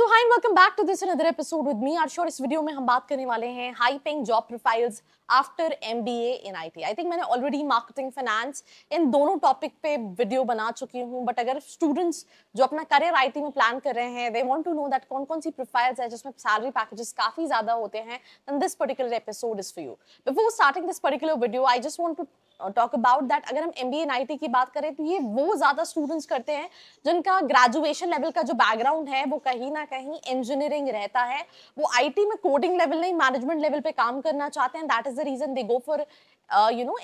So hi welcome back to this another episode with me Arsh. और इस video में हम बात करने वाले हैं high paying job profiles after MBA in IT. I think मैंने ऑलरेडी मार्केटिंग फाइनेंस इन दोनों टॉपिक पे वीडियो बना चुकी हूँ, बट अगर स्टूडेंट्स जो अपना करियर आईटी में प्लान कर रहे हैं, they want to know that कौन कौन सी प्रोफाइल्स है जिसमें सैलरी पैकेजेस काफी ज्यादा होते हैं, then this particular episode is for you. Before starting this particular video I just want to talk about that. अगर हम एमबीए इन आईटी की बात करें तो ये वो ज्यादा स्टूडेंट्स करते हैं जिनका ग्रेजुएशन लेवल का जो बैकग्राउंड है वो कहीं ना कहीं इंजीनियरिंग रहता है। वो आईटी में कोडिंग लेवल नहीं, मैनेजमेंट लेवल पे काम करना चाहते हैं। That is the reason they go for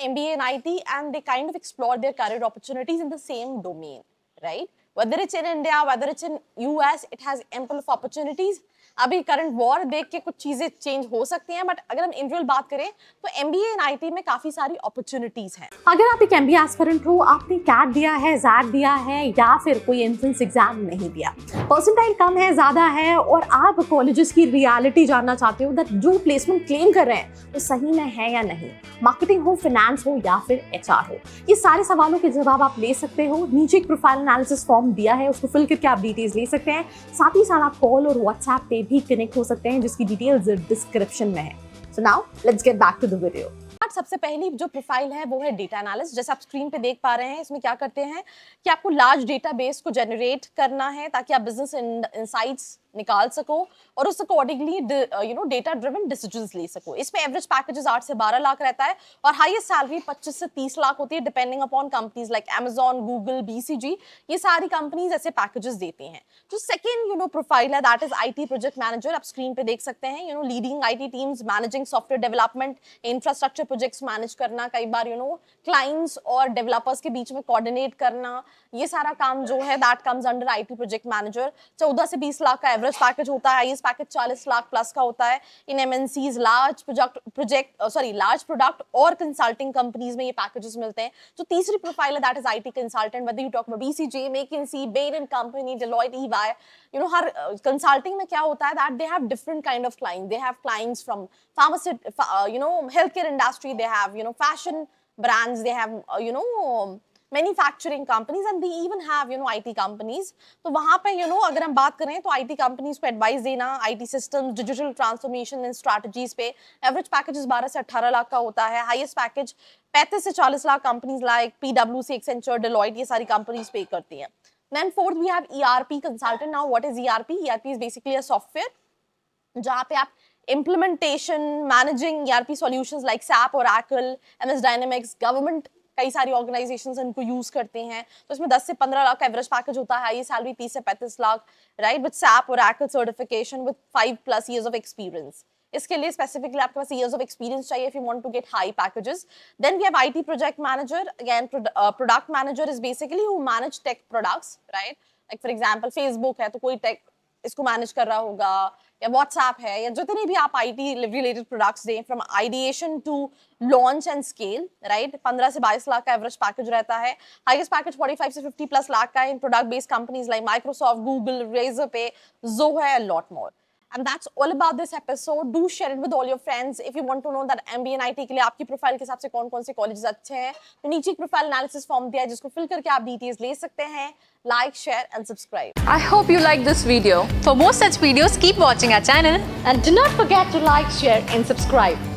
MBA in IT, and they kind of explore their career opportunities in the same domain, right? Whether it's in India, whether it's in US, it has ample of opportunities. अभी current war देख के कुछ चीजें change हो सकती हैं, but अगर हम इन रियल बात करें तो एमबीए इन आईटी में काफी सारी अपॉर्चुनिटीज हैं। अगर आप एक एमबीए एस्पिरेंट हो, आपने कैट दिया है, जैट दिया है या फिर कोई एंट्रेंस एग्जाम नहीं दिया, परसेंटाइल कम है, ज्यादा है, और आप कॉलेजेस की रियलिटी जानना चाहते हो दैट जो प्लेसमेंट क्लेम कर रहे हैं वो सही में है या नहीं, मार्केटिंग हो, फाइनेंस हो या फिर एचआर हो, ये सारे सवालों के जवाब आप ले सकते हो। नीचे एक प्रोफाइल एनालिसिस फॉर्म दिया है, उसको फिल करके आप डिटेल्स ले सकते हैं। साथ ही साथ आप कॉल और व्हाट्सएप पे भी कनेक्ट हो सकते हैं, जिसकी डिटेल्स डिस्क्रिप्शन में है। So now let's get back to the video. सबसे पहली जो प्रोफाइल है वो है डेटा एनालिस्ट। जैसे आप स्क्रीन पे देख पा रहे हैं, इसमें क्या करते हैं कि आपको लार्ज डेटाबेस को जनरेट करना है ताकि आप बिजनेस इनसाइट्स निकाल सको और उस अकॉर्डिंगली डेटा ड्रिवन डिसीजंस ले सको। इसमें एवरेज पैकेजेस 8 से 12 लाख रहता है और हाईएस्ट सैलरी 25 से 30 लाख होती है, depending upon companies like Amazon, Google, BCG। ये सारी कंपनीज ऐसे पैकेजेस देती हैं। जो सेकंड प्रोफाइल है that is IT project manager. आप स्क्रीन पे देख सकते हैं, leading IT teams, managing software development, infrastructure projects manage करना, कई बार क्लाइंट्स और डेवलपर्स के बीच में कोऑर्डिनेट करना, ये सारा काम जो है that comes under IT project manager. 14 से 20 लाख का एवरेज पैकेज होता है, हाईएस्ट पैकेज 40 लाख प्लस का होता है। इन एमएनसीज, लार्ज प्रोडक्ट और कंसल्टिंग कंपनीज में ये पैकेजेस मिलते हैं। जो तीसरी प्रोफाइल है that is IT consultant, whether you talk about BCG, McKinsey, Bain & Company, Deloitte, EY। Her consulting में क्या होता है that they have different kind of client. They have clients from health care industry, they have fashion brands, they have manufacturing companies, and they even have IT companies। तो वहाँ पे अगर हम बात करें तो IT companies को एडवाइस देना, IT systems, digital transformation and strategies पे। एवरेज पैकेजेस 12 से 18 लाख का होता है, हाईएस्ट पैकेज 35 से 40 lakh companies like PwC, Accenture, Deloitte, ये सारी कंपनीज पे करती हैं। Then fourth we have ERP consultant। Now what is ERP? ERP is basically a software जहाँ पे आप implementation, managing ERP solutions like SAP, Oracle, MS Dynamics, government, कई सारी ऑर्गेनाइजेशंस इनको यूज करते हैं। तो इसमें 10 से 15 लाख का एवरेज पैकेज होता है, ये सैलरी 30 से 35 lakh, right, with SAP, Oracle certification with 5+ years of experience. इसके लिए स्पेसिफिकली आपके पास years of experience चाहिए if you want to get high packages। Then we have IT project manager। Again, product manager is basically who manage tech products, right? Like for example, Facebook है तो कोई take इसको manage कर रहा होगा, या WhatsApp है, या जितने भी आप IT रिलेटेड प्रोडक्ट्स दें, from ideation to launch and scale, right. 15 से 22 लाख का एवरेज पैकेज रहता है, हाईएस्ट पैकेज 45 से 50+ लाख का in product based companies like Microsoft, Google, Razorpay, Zoho, and lot more। And that's all about this episode। Do share it with all your friends if you want to know that MBA in IT के लिए आपकी profile के हिसाब से कौन कौन से colleges अच्छे हैं। तो नीचे एक प्रोफाइल एनालिसिस फॉर्म दिया है जिसको फिल करके आप डिटेल्स ले सकते हैं। Like, share and subscribe। I hope you like this video. For more such videos, keep watching our channel And do not forget to like, share and subscribe।